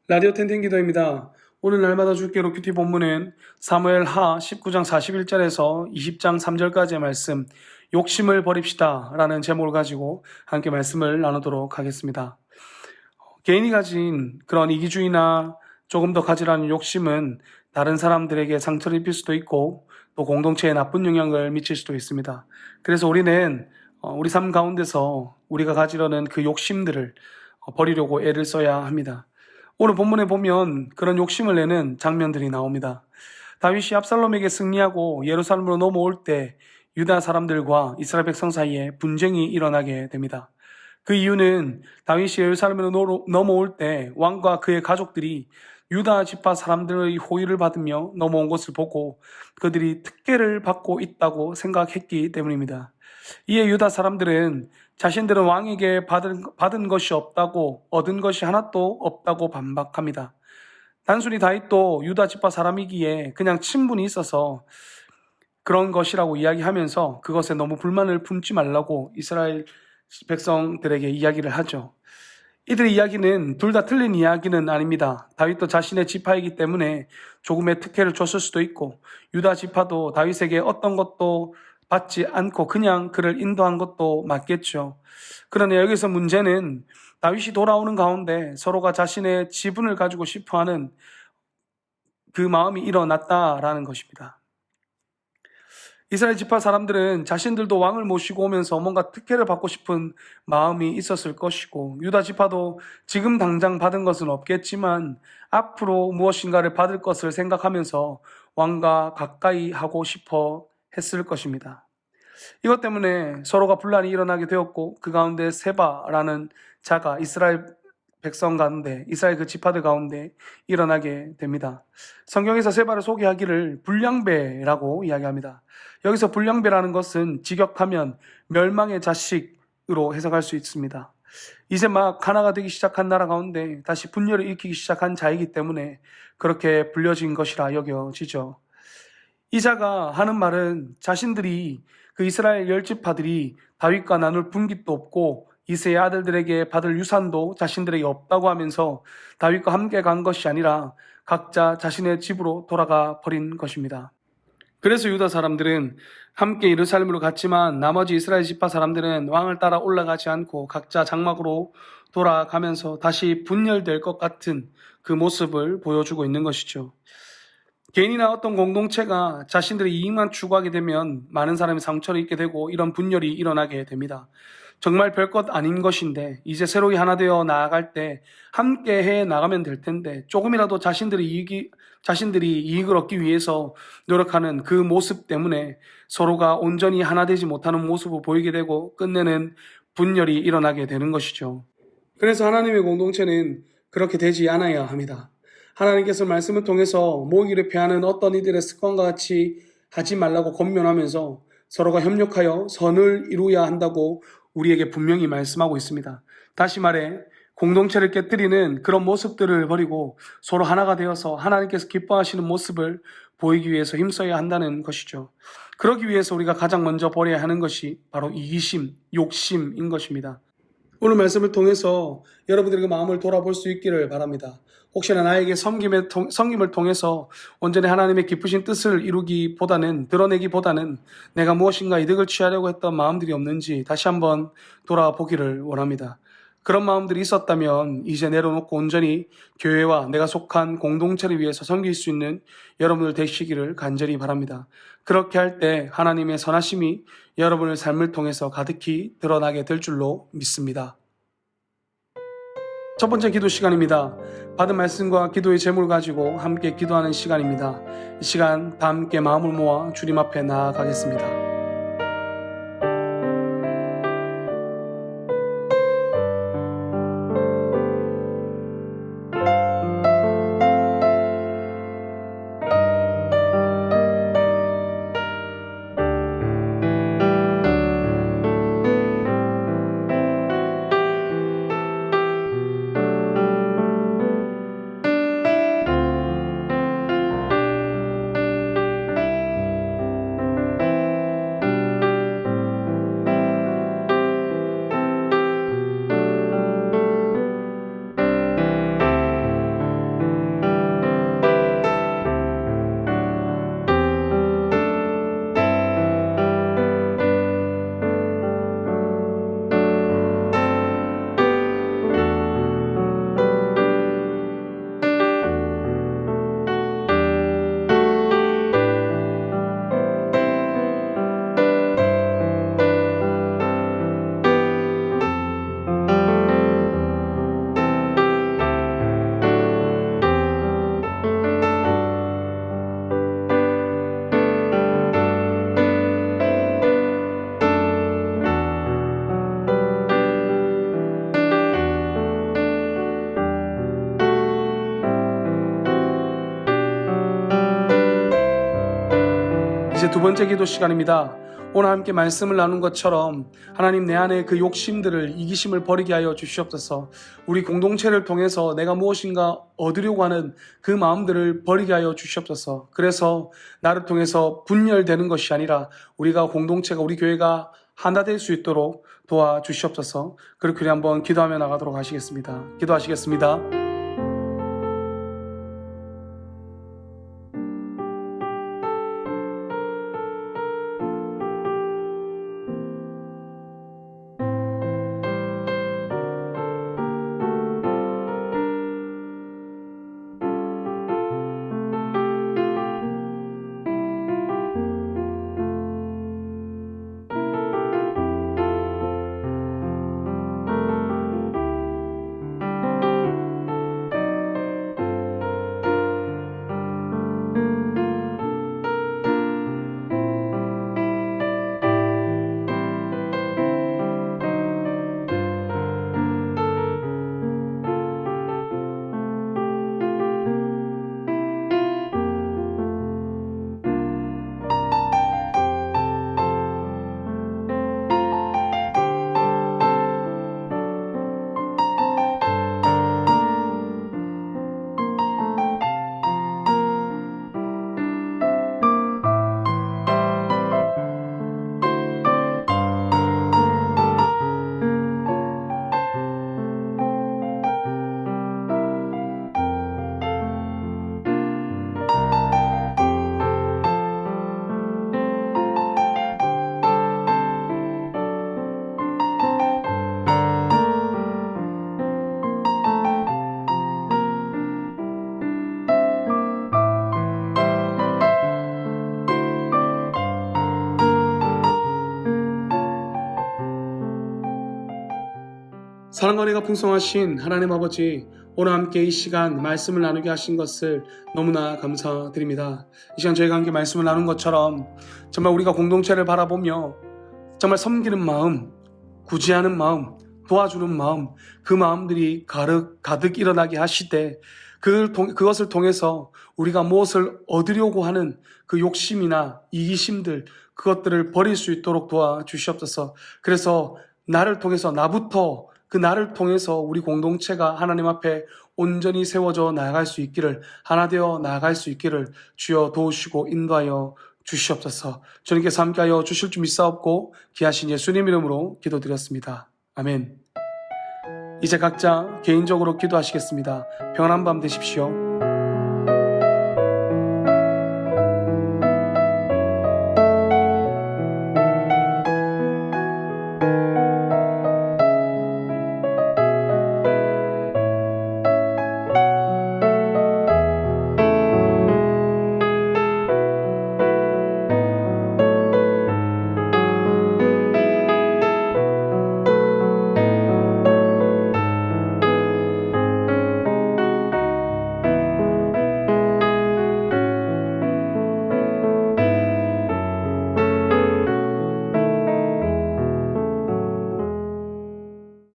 라디오 텐텐 기도입니다. 오늘 날마다 주께로 큐티 본문은 사무엘 하 19장 41절에서 20장 3절까지의 말씀, 욕심을 버립시다 라는 제목을 가지고 함께 말씀을 나누도록 하겠습니다. 개인이 가진 그런 이기주의나 조금 더 가지라는 욕심은 다른 사람들에게 상처를 입힐 수도 있고 또 공동체에 나쁜 영향을 미칠 수도 있습니다. 그래서 우리는 우리 삶 가운데서 우리가 가지려는 그 욕심들을 버리려고 애를 써야 합니다. 오늘 본문에 보면 그런 욕심을 내는 장면들이 나옵니다. 다윗이 압살롬에게 승리하고 예루살렘으로 넘어올 때 유다 사람들과 이스라엘 백성 사이에 분쟁이 일어나게 됩니다. 그 이유는 다윗이 예루살렘으로 넘어올 때 왕과 그의 가족들이 유다 지파 사람들의 호의를 받으며 넘어온 것을 보고 그들이 특혜를 받고 있다고 생각했기 때문입니다. 이에 유다 사람들은 자신들은 왕에게 받은 것이 없다고, 얻은 것이 하나도 없다고 반박합니다. 단순히 다윗도 유다 지파 사람이기에 그냥 친분이 있어서 그런 것이라고 이야기하면서 그것에 너무 불만을 품지 말라고 이스라엘 백성들에게 이야기를 하죠. 이들의 이야기는 둘 다 틀린 이야기는 아닙니다. 다윗도 자신의 지파이기 때문에 조금의 특혜를 줬을 수도 있고 유다 지파도 다윗에게 어떤 것도 받지 않고 그냥 그를 인도한 것도 맞겠죠. 그러나 여기서 문제는 다윗이 돌아오는 가운데 서로가 자신의 지분을 가지고 싶어하는 그 마음이 일어났다라는 것입니다. 이스라엘 지파 사람들은 자신들도 왕을 모시고 오면서 뭔가 특혜를 받고 싶은 마음이 있었을 것이고 유다 지파도 지금 당장 받은 것은 없겠지만 앞으로 무엇인가를 받을 것을 생각하면서 왕과 가까이 하고 싶어 했을 것입니다. 이것 때문에 서로가 분란이 일어나게 되었고 그 가운데 세바라는 자가 이스라엘 백성 가운데, 이스라엘 그 지파들 가운데 일어나게 됩니다. 성경에서 세바를 소개하기를 불량배라고 이야기합니다. 여기서 불량배라는 것은 직역하면 멸망의 자식으로 해석할 수 있습니다. 이제 막 하나가 되기 시작한 나라 가운데 다시 분열을 일으키기 시작한 자이기 때문에 그렇게 불려진 것이라 여겨지죠. 이 자가 하는 말은 자신들이 그 이스라엘 열 지파들이 다윗과 나눌 분깃도 없고 이새의 아들들에게 받을 유산도 자신들에게 없다고 하면서 다윗과 함께 간 것이 아니라 각자 자신의 집으로 돌아가 버린 것입니다. 그래서 유다 사람들은 함께 예루살렘으로 갔지만 나머지 이스라엘 지파 사람들은 왕을 따라 올라가지 않고 각자 장막으로 돌아가면서 다시 분열될 것 같은 그 모습을 보여주고 있는 것이죠. 개인이나 어떤 공동체가 자신들의 이익만 추구하게 되면 많은 사람이 상처를 입게 되고 이런 분열이 일어나게 됩니다. 정말 별것 아닌 것인데 이제 새로이 하나 되어 나아갈 때 함께 해 나가면 될 텐데 조금이라도 자신들이 이익을 얻기 위해서 노력하는 그 모습 때문에 서로가 온전히 하나 되지 못하는 모습을 보이게 되고 끝내는 분열이 일어나게 되는 것이죠. 그래서 하나님의 공동체는 그렇게 되지 않아야 합니다. 하나님께서 말씀을 통해서 모이기를 피하는 어떤 이들의 습관과 같이 하지 말라고 권면하면서 서로가 협력하여 선을 이루어야 한다고 우리에게 분명히 말씀하고 있습니다. 다시 말해 공동체를 깨뜨리는 그런 모습들을 버리고 서로 하나가 되어서 하나님께서 기뻐하시는 모습을 보이기 위해서 힘써야 한다는 것이죠. 그러기 위해서 우리가 가장 먼저 버려야 하는 것이 바로 이기심, 욕심인 것입니다. 오늘 말씀을 통해서 여러분들의 마음을 돌아볼 수 있기를 바랍니다. 혹시나 나에게 섬김을 통해서 온전히 하나님의 기쁘신 뜻을 드러내기보다는 내가 무엇인가 이득을 취하려고 했던 마음들이 없는지 다시 한번 돌아보기를 원합니다. 그런 마음들이 있었다면 이제 내려놓고 온전히 교회와 내가 속한 공동체를 위해서 섬길 수 있는 여러분들 되시기를 간절히 바랍니다. 그렇게 할 때 하나님의 선하심이 여러분의 삶을 통해서 가득히 드러나게 될 줄로 믿습니다. 첫 번째 기도 시간입니다. 받은 말씀과 기도의 제목을 가지고 함께 기도하는 시간입니다. 이 시간 다 함께 마음을 모아 주님 앞에 나아가겠습니다. 이제 두 번째 기도 시간입니다. 오늘 함께 말씀을 나눈 것처럼 하나님 내 안에 그 욕심들을, 이기심을 버리게 하여 주시옵소서. 우리 공동체를 통해서 내가 무엇인가 얻으려고 하는 그 마음들을 버리게 하여 주시옵소서. 그래서 나를 통해서 분열되는 것이 아니라 우리가 공동체가, 우리 교회가 하나 될 수 있도록 도와주시옵소서. 그렇게 우리 한번 기도하며 나가도록 하시겠습니다. 기도하시겠습니다. 사랑과 은혜가 풍성하신 하나님 아버지, 오늘 함께 이 시간 말씀을 나누게 하신 것을 너무나 감사드립니다. 이 시간 저희가 함께 말씀을 나눈 것처럼 정말 우리가 공동체를 바라보며 정말 섬기는 마음, 구제하는 마음, 도와주는 마음, 그 마음들이 가득 일어나게 하시되 그것을 통해서 우리가 무엇을 얻으려고 하는 그 욕심이나 이기심들, 그것들을 버릴 수 있도록 도와주시옵소서. 그래서 나를 통해서, 나부터 그 나를 통해서 우리 공동체가 하나님 앞에 온전히 세워져 나아갈 수 있기를, 하나 되어 나아갈 수 있기를 주여 도우시고 인도하여 주시옵소서. 주님께서 함께하여 주실 줄 믿사옵고 귀하신 예수님 이름으로 기도드렸습니다. 아멘. 이제 각자 개인적으로 기도하시겠습니다. 평안한 밤 되십시오.